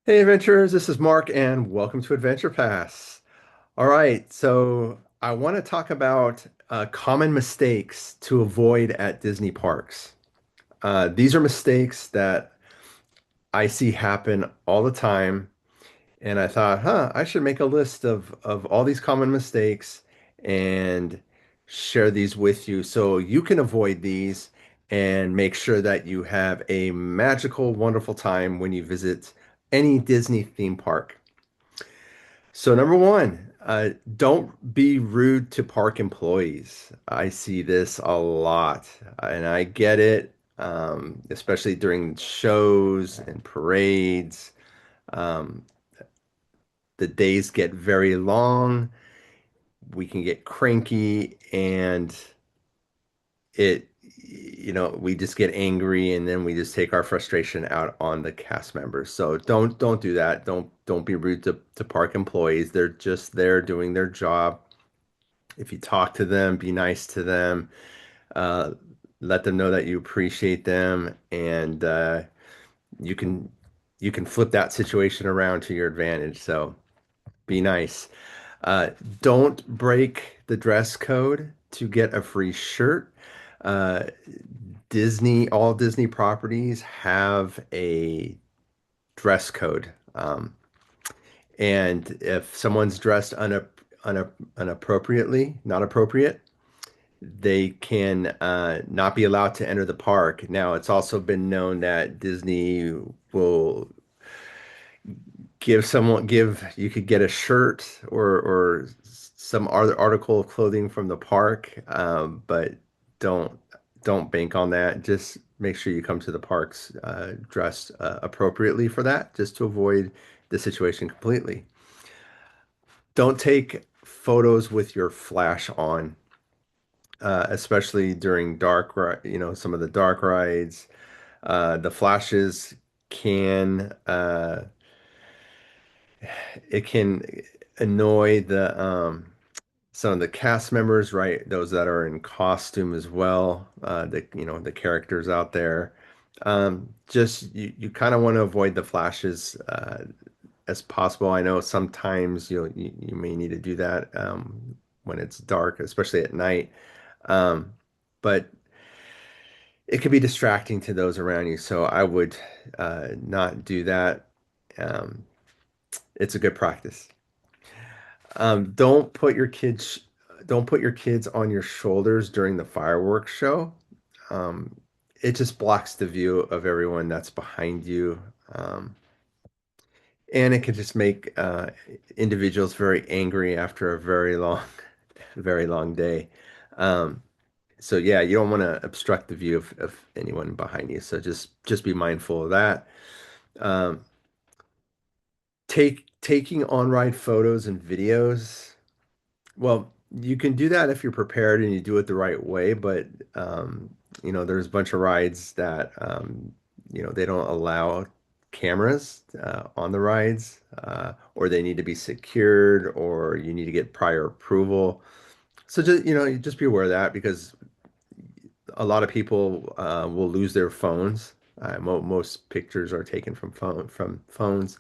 Hey adventurers, this is Mark and welcome to Adventure Pass. All right, so I want to talk about common mistakes to avoid at Disney parks. These are mistakes that I see happen all the time, and I thought, I should make a list of all these common mistakes and share these with you so you can avoid these and make sure that you have a magical, wonderful time when you visit any Disney theme park. So number one, don't be rude to park employees. I see this a lot, and I get it, especially during shows and parades. Um, the days get very long. We can get cranky, and we just get angry, and then we just take our frustration out on the cast members. So don't do that. Don't be rude to park employees. They're just there doing their job. If you talk to them, be nice to them, uh, let them know that you appreciate them, and you can you can flip that situation around to your advantage. So be nice. Uh, don't break the dress code to get a free shirt. Uh, all Disney properties have a dress code. And if someone's dressed unappropriately, not appropriate, they can not be allowed to enter the park. Now, it's also been known that Disney will give you could get a shirt or some other article of clothing from the park, but don't don't bank on that. Just make sure you come to the parks dressed appropriately for that, just to avoid the situation completely. Don't take photos with your flash on, especially during some of the dark rides. The flashes can it can annoy the some of the cast members, right? Those that are in costume as well, the characters out there. Just you kind of want to avoid the flashes as possible. I know sometimes you may need to do that when it's dark, especially at night. Um, but it can be distracting to those around you, so I would not do that. Um, it's a good practice. Don't put your kids on your shoulders during the fireworks show. Um, it just blocks the view of everyone that's behind you. Um, and it can just make individuals very angry after a very long, very long day. Um, so yeah, you don't want to obstruct the view of anyone behind you. So just be mindful of that. Um, taking on-ride photos and videos. Well, you can do that if you're prepared and you do it the right way, but there's a bunch of rides that they don't allow cameras on the rides, or they need to be secured, or you need to get prior approval. So just you just be aware of that because a lot of people will lose their phones. Most pictures are taken from phones,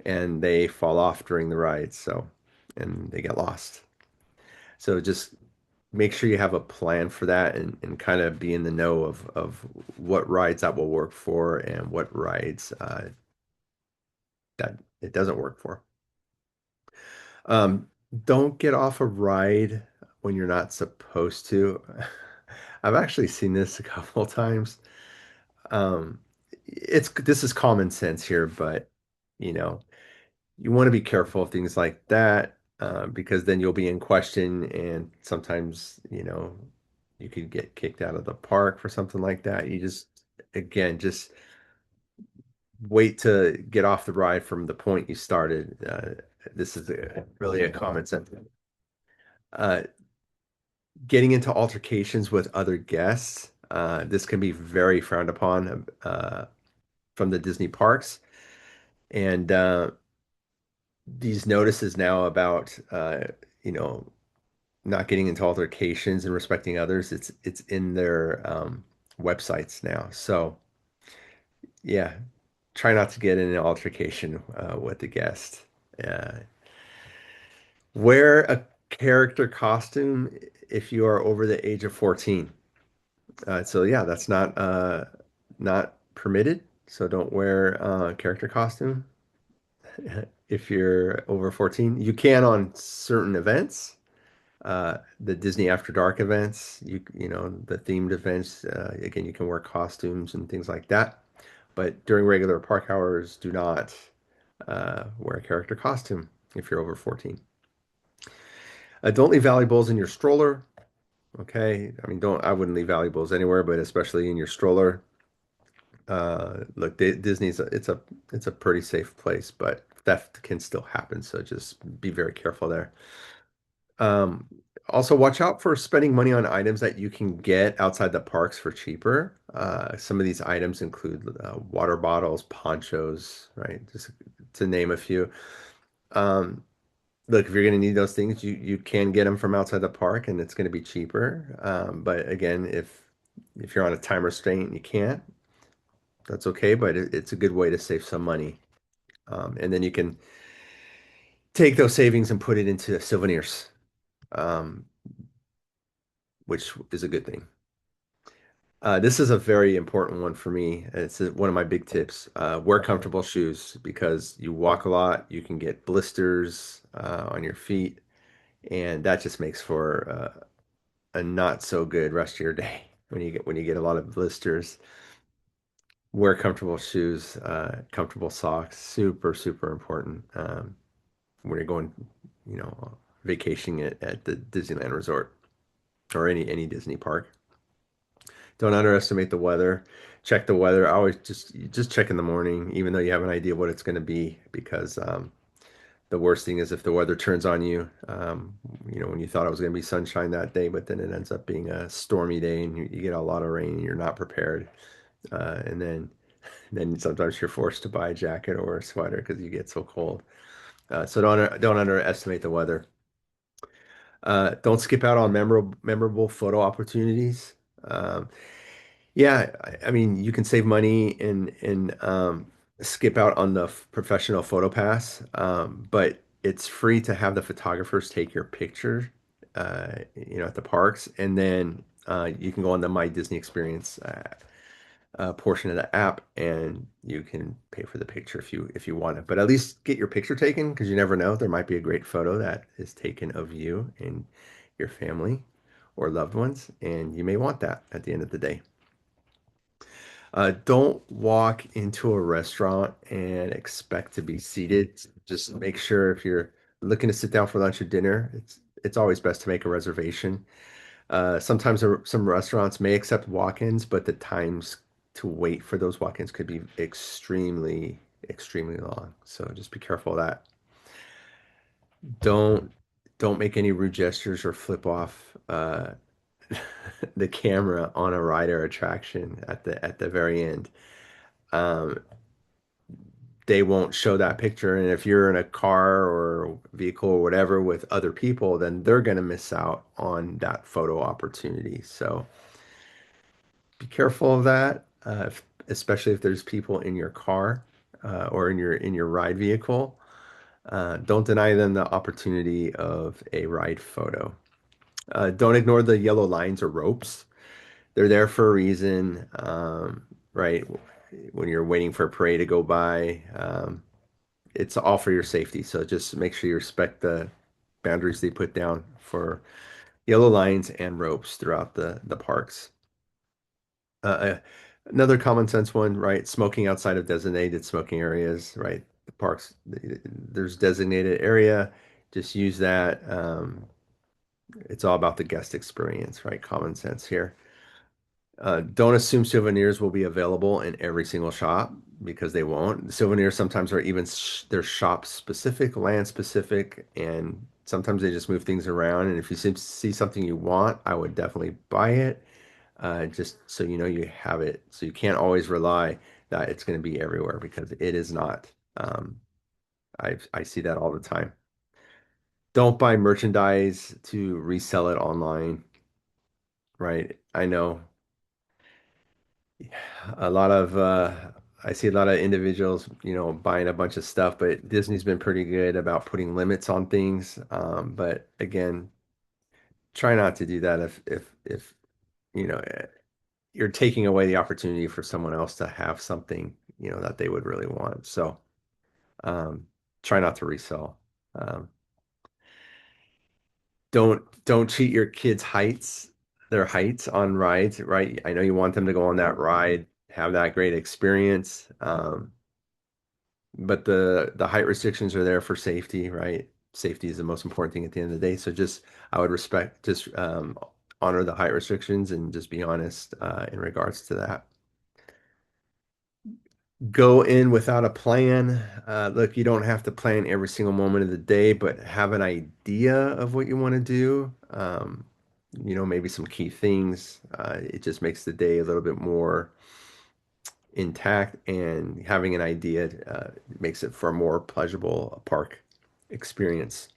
and they fall off during the rides, and they get lost. So just make sure you have a plan for that and kind of be in the know of what rides that will work for and what rides that it doesn't work for. Um, don't get off a ride when you're not supposed to. I've actually seen this a couple of times. Um, this is common sense here, but you know, you want to be careful of things like that because then you'll be in question, and sometimes, you could get kicked out of the park for something like that. Again, just wait to get off the ride from the point you started. This is really a common sense. Uh, Getting into altercations with other guests, this can be very frowned upon from the Disney parks. And these notices now about you know not getting into altercations and respecting others, it's in their websites now. So yeah, try not to get in an altercation with the guest. Uh, Wear a character costume if you are over the age of 14. So yeah, that's not permitted. So don't wear a character costume if you're over 14. You can on certain events, the Disney After Dark events, you know, the themed events. Again, you can wear costumes and things like that. But during regular park hours, do not wear a character costume if you're over 14. Don't leave valuables in your stroller. Okay. I mean, I wouldn't leave valuables anywhere, but especially in your stroller. Look, Disney's it's a pretty safe place, but theft can still happen. So just be very careful there. Um, Also watch out for spending money on items that you can get outside the parks for cheaper. Some of these items include water bottles, ponchos, right? Just to name a few. Um, Look, if you're going to need those things, you can get them from outside the park, and it's going to be cheaper. But again, if you're on a time restraint and you can't, that's okay. But it's a good way to save some money, and then you can take those savings and put it into souvenirs, um, which is a good thing. This is a very important one for me. It's one of my big tips. Wear comfortable shoes because you walk a lot, you can get blisters on your feet, and that just makes for a not so good rest of your day when you get a lot of blisters. Wear comfortable shoes, comfortable socks, super important when you're going, you know, vacationing at the Disneyland Resort or any Disney park. Don't underestimate the weather. Check the weather. I always just check in the morning, even though you have an idea what it's going to be, because the worst thing is if the weather turns on you. You know, when you thought it was going to be sunshine that day, but then it ends up being a stormy day and you get a lot of rain and you're not prepared. And then sometimes you're forced to buy a jacket or a sweater because you get so cold. So don't underestimate the weather. Don't skip out on memorable photo opportunities. Um, Yeah, I mean, you can save money and skip out on the professional photo pass, but it's free to have the photographers take your picture, you know, at the parks, and then you can go on the My Disney Experience portion of the app, and you can pay for the picture if you want it. But at least get your picture taken because you never know. There might be a great photo that is taken of you and your family or loved ones, and you may want that at the end of the day. Don't walk into a restaurant and expect to be seated. Just make sure if you're looking to sit down for lunch or dinner, it's always best to make a reservation. Sometimes some restaurants may accept walk-ins, but the times to wait for those walk-ins could be extremely long. So just be careful of that. Don't don't make any rude gestures or flip off the camera on a ride or attraction at the very end. Um, they won't show that picture. And if you're in a car or vehicle or whatever with other people, then they're going to miss out on that photo opportunity. So be careful of that, especially if there's people in your car or in your ride vehicle. Don't deny them the opportunity of a ride photo. Don't ignore the yellow lines or ropes. They're there for a reason, right? When you're waiting for a parade to go by, it's all for your safety. So just make sure you respect the boundaries they put down for yellow lines and ropes throughout the parks. Uh, uh, Another common sense one, right? Smoking outside of designated smoking areas, right? The parks, there's designated area. Just use that. It's all about the guest experience, right? Common sense here. Don't assume souvenirs will be available in every single shop because they won't. Souvenirs sometimes are even they're shop specific, land specific, and sometimes they just move things around. And if you see something you want, I would definitely buy it, just so you know you have it. So you can't always rely that it's going to be everywhere because it is not. I see that all the time. Don't buy merchandise to resell it online, right? I know a lot of I see a lot of individuals, buying a bunch of stuff, but Disney's been pretty good about putting limits on things. But again, try not to do that if you know you're taking away the opportunity for someone else to have something, that they would really want. So um, try not to resell. Um, don't cheat your kids' their heights on rides, right? I know you want them to go on that ride, have that great experience. But the height restrictions are there for safety, right? Safety is the most important thing at the end of the day. So just I would just honor the height restrictions and just be honest in regards to that. Go in without a plan. Look, you don't have to plan every single moment of the day, but have an idea of what you want to do. Maybe some key things. It just makes the day a little bit more intact, and having an idea makes it for a more pleasurable park experience.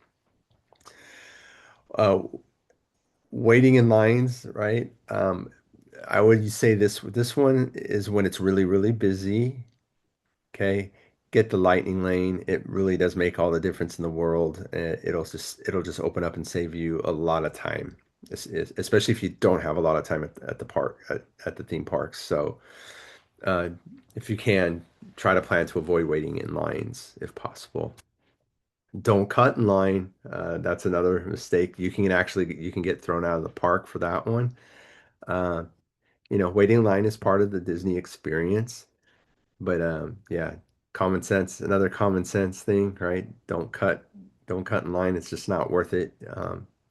Uh, Waiting in lines, right? I would say this one is when it's really, really busy. Okay. Get the lightning lane. It really does make all the difference in the world. It'll just open up and save you a lot of time, especially if you don't have a lot of time at the park at the theme parks. So uh, if you can, try to plan to avoid waiting in lines if possible. Don't cut in line. That's another mistake. You can get thrown out of the park for that one. Uh, Waiting in line is part of the Disney experience. But yeah, another common sense thing, right? Don't cut in line. It's just not worth it.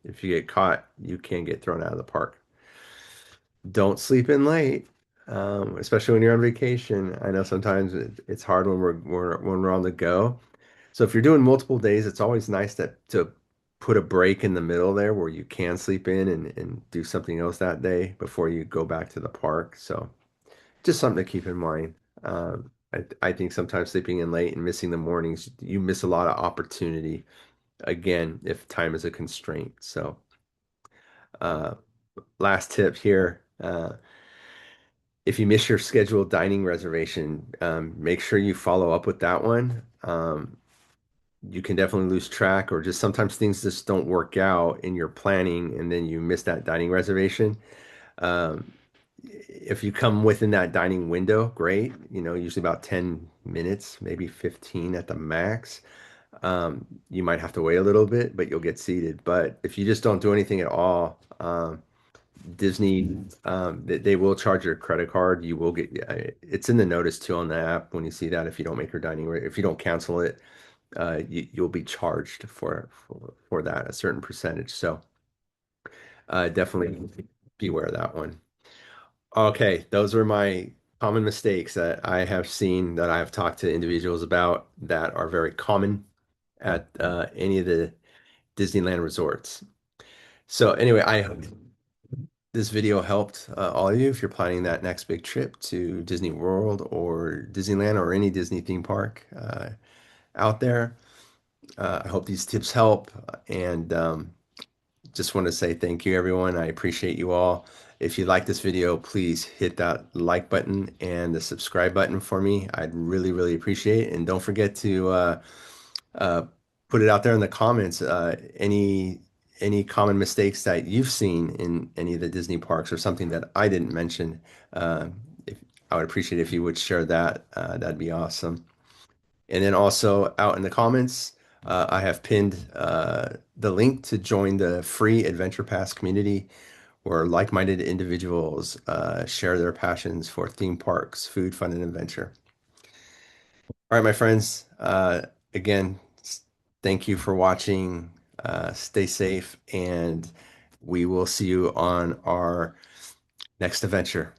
If you get caught, you can get thrown out of the park. Don't sleep in late, especially when you're on vacation. I know sometimes it's hard when we're on the go. So if you're doing multiple days, it's always nice to put a break in the middle there where you can sleep in and do something else that day before you go back to the park. So just something to keep in mind. I think sometimes sleeping in late and missing the mornings, you miss a lot of opportunity. Again, if time is a constraint. So, uh, last tip here. If you miss your scheduled dining reservation, make sure you follow up with that one. You can definitely lose track, or just sometimes things just don't work out in your planning, and then you miss that dining reservation. Um, if you come within that dining window, great. Usually about 10 minutes, maybe 15 at the max. You might have to wait a little bit, but you'll get seated. But if you just don't do anything at all, Disney, they will charge your credit card. You will it's in the notice too on the app when you see that if you don't make your if you don't cancel it, you'll be charged for that a certain percentage. So definitely beware of that one. Okay, those are my common mistakes that I have seen that I have talked to individuals about that are very common at any of the Disneyland resorts. So anyway, I hope this video helped all of you if you're planning that next big trip to Disney World or Disneyland or any Disney theme park out there. I hope these tips help, and just want to say thank you, everyone. I appreciate you all. If you like this video, please hit that like button and the subscribe button for me. I'd really, really appreciate it. And don't forget to uh, put it out there in the comments. Any common mistakes that you've seen in any of the Disney parks or something that I didn't mention. Uh, if, I would appreciate if you would share that. That'd be awesome. And then also out in the comments, I have pinned the link to join the free Adventure Pass community where like-minded individuals share their passions for theme parks, food, fun, and adventure. All right, my friends. Again, thank you for watching. Stay safe, and we will see you on our next adventure.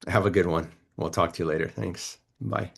Have a good one. We'll talk to you later. Thanks. Bye.